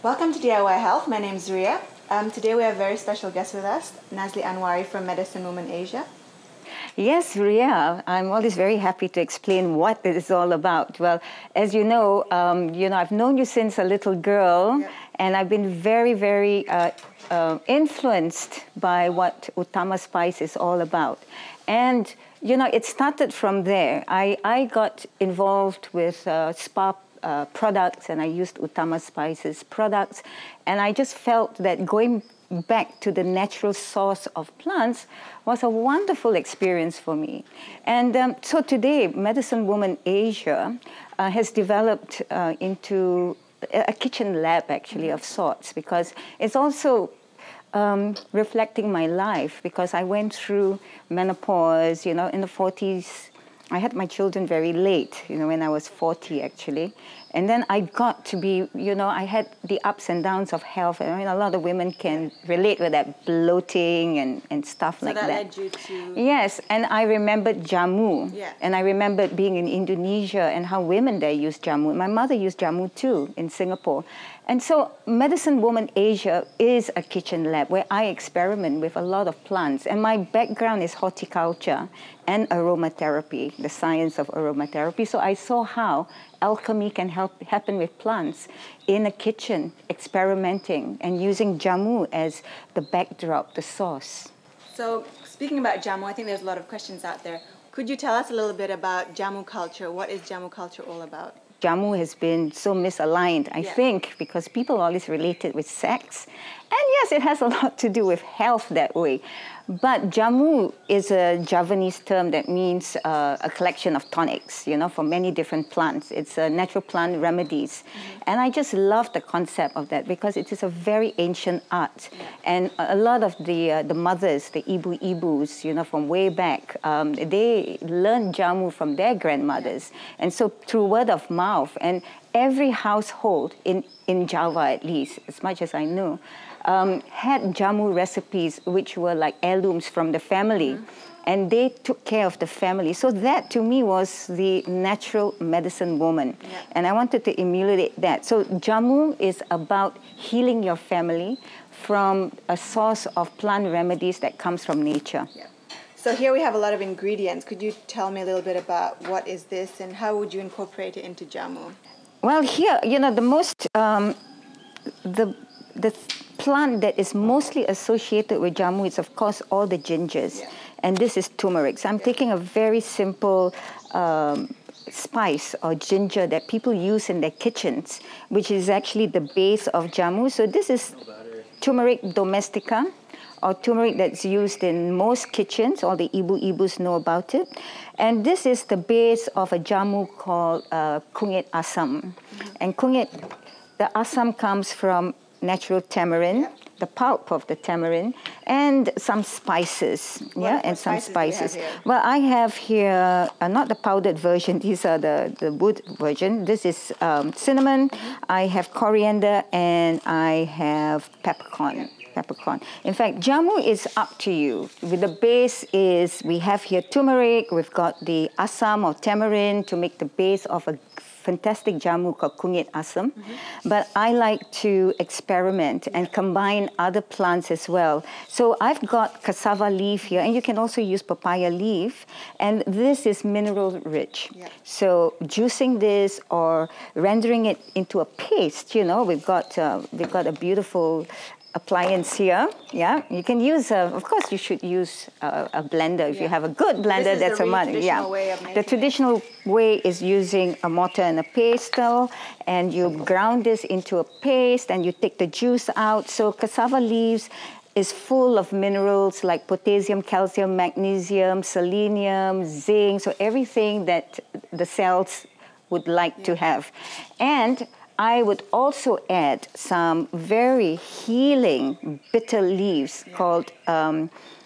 Welcome to DIY Health. My name is Ria. Today we have a very special guest with us, Nazli Anwari from Medicine Woman Asia. Yes, Ria. I'm always very happy to explain what it is all about. Well, as you know, I've known you since a little girl, Yep. and I've been very influenced by what Uttama Spice is all about. And, it started from there. I got involved with spa products, and I used Uttama Spice's products, and I just felt that going back to the natural source of plants was a wonderful experience for me. And so today, Medicine Woman Asia has developed into a kitchen lab, actually, of sorts, because it's also reflecting my life, because I went through menopause, in the 40s. I had my children very late, when I was 40, actually. And then I got to be, I had the ups and downs of health. And a lot of women can relate with that, bloating and stuff like that. So that led you to... Yes, and I remembered jamu. Yeah. And I remembered being in Indonesia and how women there use jamu. My mother used jamu too in Singapore. And so Medicine Woman Asia is a kitchen lab where I experiment with a lot of plants. And my background is horticulture and aromatherapy, the science of aromatherapy. So I saw how alchemy can happen with plants in a kitchen, experimenting and using jamu as the backdrop, the source. So speaking about jamu, I think there's a lot of questions out there. Could you tell us a little bit about jamu culture? What is jamu culture all about? Jamu has been so misaligned, I think, because people always relate it with sex. And yes, it has a lot to do with health that way. But jamu is a Javanese term that means a collection of tonics, for many different plants. It's a natural plant remedies. And I just love the concept of that because it is a very ancient art. And a lot of the mothers, the ibus, from way back, they learned jamu from their grandmothers. And so through word of mouth, and every household in Java, at least, as much as I know, had jamu recipes which were like heirlooms from the family. And they took care of the family. So that, to me, was the natural medicine woman. Yeah. And I wanted to emulate that. So jamu is about healing your family from a source of plant remedies that comes from nature. Yeah. So here we have a lot of ingredients. Could you tell me a little bit about what is this and how would you incorporate it into jamu? Well, here, the most, the plant that is mostly associated with jamu is, of course, all the gingers. Yeah. And this is turmeric. So I'm taking a very simple spice or ginger that people use in their kitchens, which is actually the base of jamu. So this is turmeric domestica, or turmeric that's used in most kitchens. All the ibus know about it. And this is the base of a jamu called kungit asam. And kungit, the asam comes from natural tamarind, the pulp of the tamarind, and some spices. What some spices. Well, I have here, not the powdered version, these are the wood version. This is cinnamon, I have coriander, and I have peppercorn. Yeah. Peppercorn. In fact, jamu is up to you. With the base is, we have here turmeric, we've got the asam or tamarind to make the base of a fantastic jamu called kungit asam. But I like to experiment and combine other plants as well. So I've got cassava leaf here, and you can also use papaya leaf, and this is mineral rich. Yeah. So juicing this or rendering it into a paste, we've got a beautiful appliance here. Yeah, you can use of course you should use a blender. If you have a good blender, that's a must. Yeah, the traditional way is using a mortar and a pestle, and you ground this into a paste and you take the juice out. So cassava leaves is full of minerals like potassium, calcium, magnesium, selenium, zinc, so everything that the cells would like to have. And I would also add some very healing bitter leaves called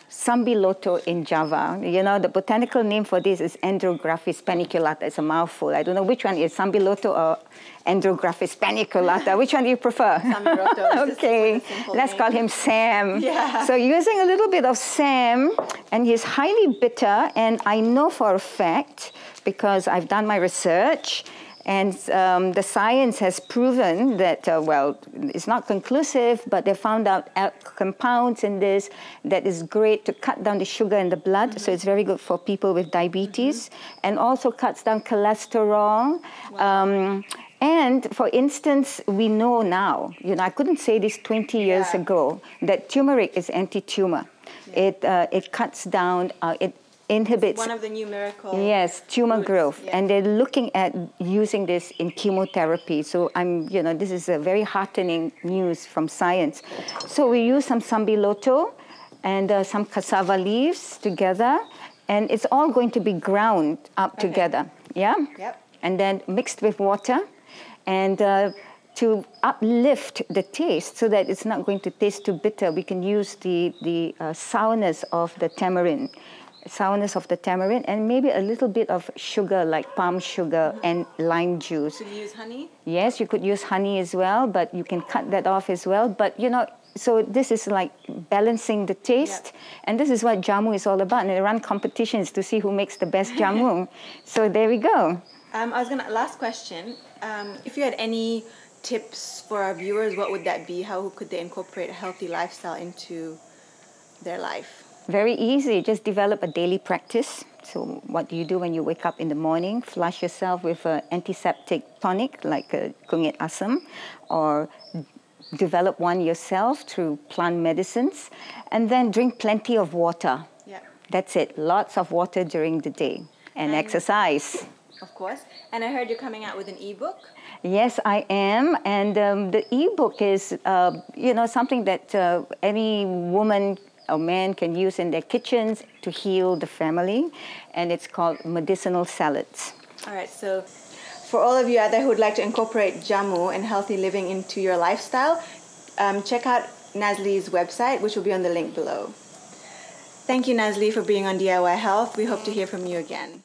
Sambiloto in Java. The botanical name for this is Andrographis paniculata. It's a mouthful. I don't know which one is Sambiloto or Andrographis paniculata. Which one do you prefer? Sambiloto. Okay, let's call him Sam. Yeah. So using a little bit of Sam, and he's highly bitter, and I know for a fact, because I've done my research, And the science has proven that, well, it's not conclusive, but they found out compounds in this that is great to cut down the sugar in the blood. So it's very good for people with diabetes, and also cuts down cholesterol. Wow. And for instance, we know now, I couldn't say this 20 years ago, that turmeric is anti-tumor. It cuts down, it inhibits. It's one of the new miracles. Yes, tumor growth. Yeah. And they're looking at using this in chemotherapy. So this is a very heartening news from science. So we use some sambiloto and some cassava leaves together, and it's all going to be ground up together. Yeah? Yep. And then mixed with water, and to uplift the taste so that it's not going to taste too bitter, we can use the sourness of the tamarind. And maybe a little bit of sugar, like palm sugar and lime juice. Could you use honey? Yes, you could use honey as well, but you can cut that off as well. But so this is like balancing the taste, and this is what jamu is all about. And they run competitions to see who makes the best jamu. So there we go. Last question. If you had any tips for our viewers, what would that be? How could they incorporate a healthy lifestyle into their life? Very easy. Just develop a daily practice. So what do you do when you wake up in the morning? Flush yourself with an antiseptic tonic like kunyit asam, or develop one yourself through plant medicines, and then drink plenty of water. Yeah. That's it. Lots of water during the day, and exercise. Of course. And I heard you're coming out with an ebook. Yes, I am. And the ebook is, something that any woman or man can use in their kitchens to heal the family. And it's called Medicinal Salads. All right. So for all of you out there who would like to incorporate jamu and healthy living into your lifestyle, check out Nazli's website, which will be on the link below. Thank you, Nazli, for being on DIY Health. We hope to hear from you again.